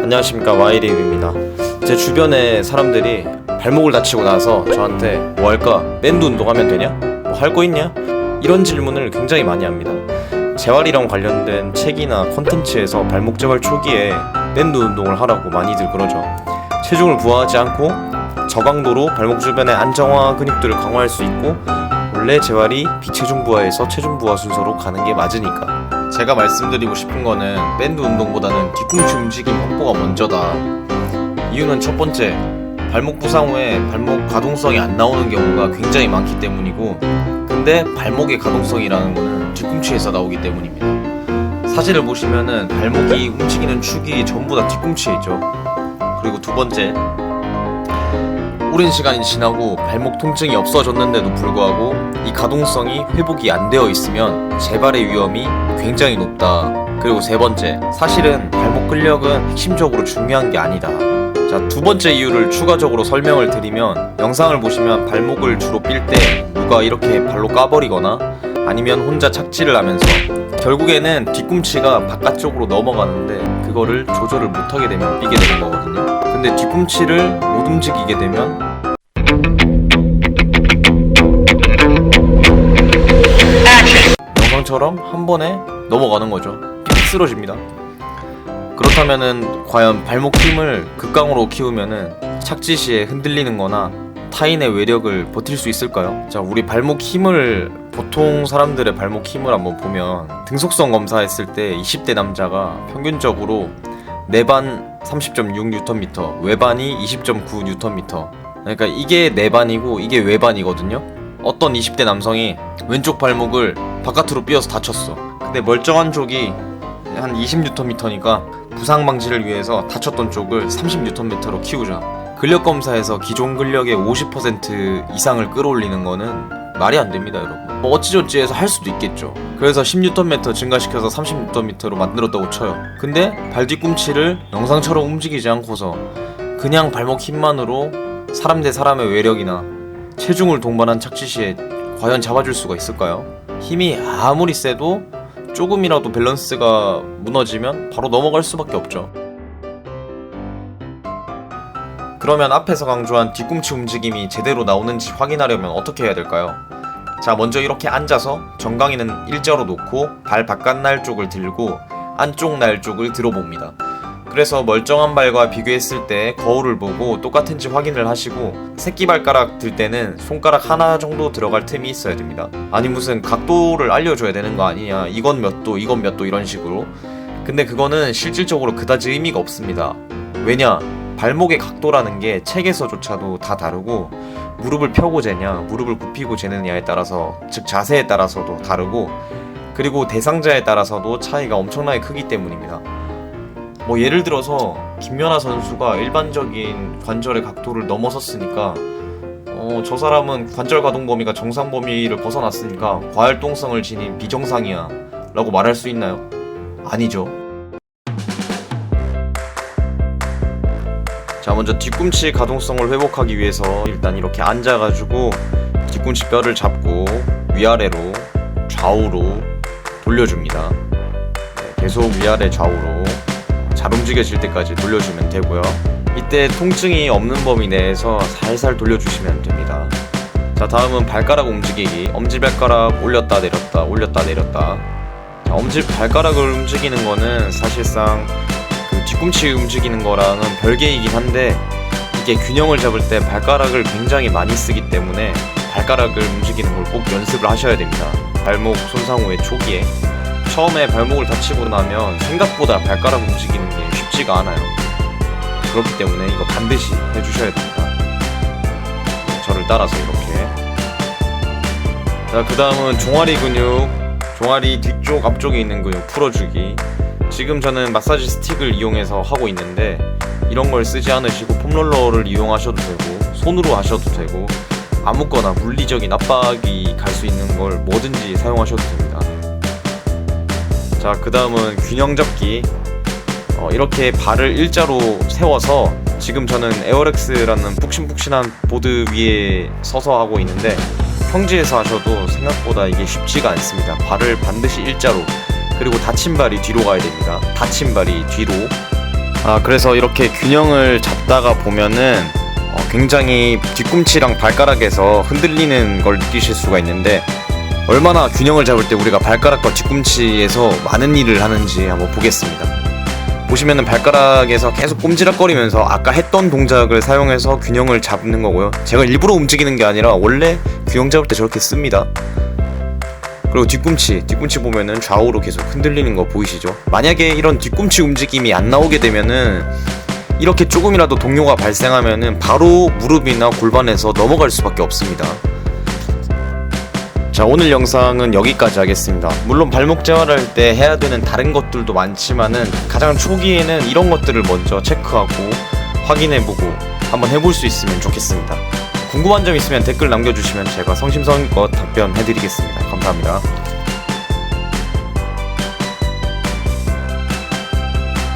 안녕하십니까, 와이리입니다. 제 주변에 사람들이 발목을 다치고 나서 저한테 뭐 할까? 밴드 운동하면 되냐? 뭐 할 거 있냐? 이런 질문을 굉장히 많이 합니다. 재활이랑 관련된 책이나 콘텐츠에서 발목 재활 초기에 밴드 운동을 하라고 많이들 그러죠. 체중을 부하하지 않고 저강도로 발목 주변의 안정화 근육들을 강화할 수 있고, 원래 재활이 비체중 부하에서 체중 부하 순서로 가는 게 맞으니까. 제가 말씀드리고 싶은 거는 밴드 운동보다는 뒤꿈치 움직임 확보가 먼저다. 이유는 첫 번째, 발목 부상 후에 발목 가동성이 안 나오는 경우가 굉장히 많기 때문이고, 근데 발목의 가동성이라는 거는 뒤꿈치에서 나오기 때문입니다. 사진을 보시면은 발목이 움직이는 축이 전부 다 뒤꿈치에 있죠. 그리고 두 번째, 오랜 시간이 지나고 발목 통증이 없어졌는데도 불구하고 이 가동성이 회복이 안 되어 있으면 재발의 위험이 굉장히 높다. 그리고 세 번째, 사실은 발목 근력은 핵심적으로 중요한 게 아니다. 자, 두 번째 이유를 추가적으로 설명을 드리면, 영상을 보시면 발목을 주로 삘 때 누가 이렇게 발로 까버리거나 아니면 혼자 착지를 하면서 결국에는 뒤꿈치가 바깥쪽으로 넘어가는데 그거를 조절을 못하게 되면 삐게 되는 거거든요. 근데 뒤꿈치를 못 움직이게 되면 영상처럼 한 번에 넘어가는 거죠. 삑 쓰러집니다. 그렇다면은 과연 발목 힘을 극강으로 키우면은 착지 시에 흔들리는 거나 타인의 외력을 버틸 수 있을까요? 자, 우리 발목 힘을, 보통 사람들의 발목 힘을 한번 보면 등속성 검사했을 때 20대 남자가 평균적으로 내반 30.6Nm, 외반이 20.9Nm. 그러니까 이게 내반이고 이게 외반이거든요. 어떤 20대 남성이 왼쪽 발목을 바깥으로 삐어서 다쳤어. 근데 멀쩡한 쪽이 한 20Nm니까 부상 방지를 위해서 다쳤던 쪽을 30Nm로 키우자. 근력 검사에서 기존 근력의 50% 이상을 끌어올리는 거는 말이 안 됩니다, 여러분. 뭐 어찌저찌 해서 할 수도 있겠죠. 그래서 10Nm 증가시켜서 30Nm로 만들었다고 쳐요. 근데 발 뒤꿈치를 영상처럼 움직이지 않고서 그냥 발목 힘만으로 사람 대 사람의 외력이나 체중을 동반한 착지 시에 과연 잡아줄 수가 있을까요? 힘이 아무리 세도 조금이라도 밸런스가 무너지면 바로 넘어갈 수밖에 없죠. 그러면 앞에서 강조한 뒤꿈치 움직임이 제대로 나오는지 확인하려면 어떻게 해야 될까요? 자, 먼저 이렇게 앉아서 정강이는 일자로 놓고 발 바깥 날 쪽을 들고 안쪽 날 쪽을 들어봅니다. 그래서 멀쩡한 발과 비교했을 때 거울을 보고 똑같은지 확인을 하시고, 새끼발가락 들 때는 손가락 하나 정도 들어갈 틈이 있어야 됩니다. 아니 무슨 각도를 알려줘야 되는 거 아니냐, 이건 몇 도 이건 몇 도 이런 식으로. 근데 그거는 실질적으로 그다지 의미가 없습니다. 왜냐, 발목의 각도라는 게 책에서조차도 다 다르고, 무릎을 펴고 재냐 무릎을 굽히고 재느냐에 따라서, 즉 자세에 따라서도 다르고, 그리고 대상자에 따라서도 차이가 엄청나게 크기 때문입니다. 뭐 예를 들어서 김연아 선수가 일반적인 관절의 각도를 넘어섰으니까 저 사람은 관절 가동 범위가 정상 범위를 벗어났으니까 과활동성을 지닌 비정상이야 라고 말할 수 있나요? 아니죠. 자, 먼저 뒤꿈치 가동성을 회복하기 위해서 일단 이렇게 앉아가지고 뒤꿈치 뼈를 잡고 위아래로 좌우로 돌려줍니다. 계속 위아래 좌우로 잘 움직여질 때까지 돌려주면 되고요. 이때 통증이 없는 범위 내에서 살살 돌려주시면 됩니다. 자, 다음은 발가락 움직이기. 엄지발가락 올렸다 내렸다 올렸다 내렸다. 자, 엄지발가락을 움직이는 거는 사실상 그 뒤꿈치 움직이는 거랑은 별개이긴 한데, 이게 균형을 잡을 때 발가락을 굉장히 많이 쓰기 때문에 발가락을 움직이는 걸 꼭 연습을 하셔야 됩니다. 발목 손상 후의 초기에. 처음에 발목을 다치고 나면 생각보다 발가락 움직이는 게 쉽지가 않아요. 그렇기 때문에 이거 반드시 해주셔야 됩니다. 저를 따라서 이렇게. 자, 그 다음은 종아리 근육, 종아리 뒤쪽 앞쪽에 있는 근육 풀어주기. 지금 저는 마사지 스틱을 이용해서 하고 있는데, 이런 걸 쓰지 않으시고 폼롤러를 이용하셔도 되고 손으로 하셔도 되고, 아무거나 물리적인 압박이 갈 수 있는 걸 뭐든지 사용하셔도 됩니다. 자, 그 다음은 균형 잡기. 이렇게 발을 일자로 세워서, 지금 저는 에어렉스라는 푹신푹신한 보드 위에 서서 하고 있는데, 평지에서 하셔도 생각보다 이게 쉽지가 않습니다. 발을 반드시 일자로, 그리고 다친 발이 뒤로 가야 됩니다. 다친 발이 뒤로. 그래서 이렇게 균형을 잡다가 보면은 굉장히 뒤꿈치랑 발가락에서 흔들리는 걸 느끼실 수가 있는데, 얼마나 균형을 잡을 때 우리가 발가락과 뒤꿈치에서 많은 일을 하는지 한번 보겠습니다. 보시면은 발가락에서 계속 꼼지락거리면서 아까 했던 동작을 사용해서 균형을 잡는 거고요. 제가 일부러 움직이는 게 아니라 원래 균형 잡을 때 저렇게 씁니다. 그리고 뒤꿈치 보면은 좌우로 계속 흔들리는 거 보이시죠? 만약에 이런 뒤꿈치 움직임이 안 나오게 되면은, 이렇게 조금이라도 동요가 발생하면은 바로 무릎이나 골반에서 넘어갈 수밖에 없습니다. 자, 오늘 영상은 여기까지 하겠습니다. 물론 발목 재활할 때 해야 되는 다른 것들도 많지만은 가장 초기에는 이런 것들을 먼저 체크하고 확인해보고 한번 해볼 수 있으면 좋겠습니다. 궁금한 점 있으면 댓글 남겨주시면 제가 성심성의껏 답변해드리겠습니다. 감사합니다.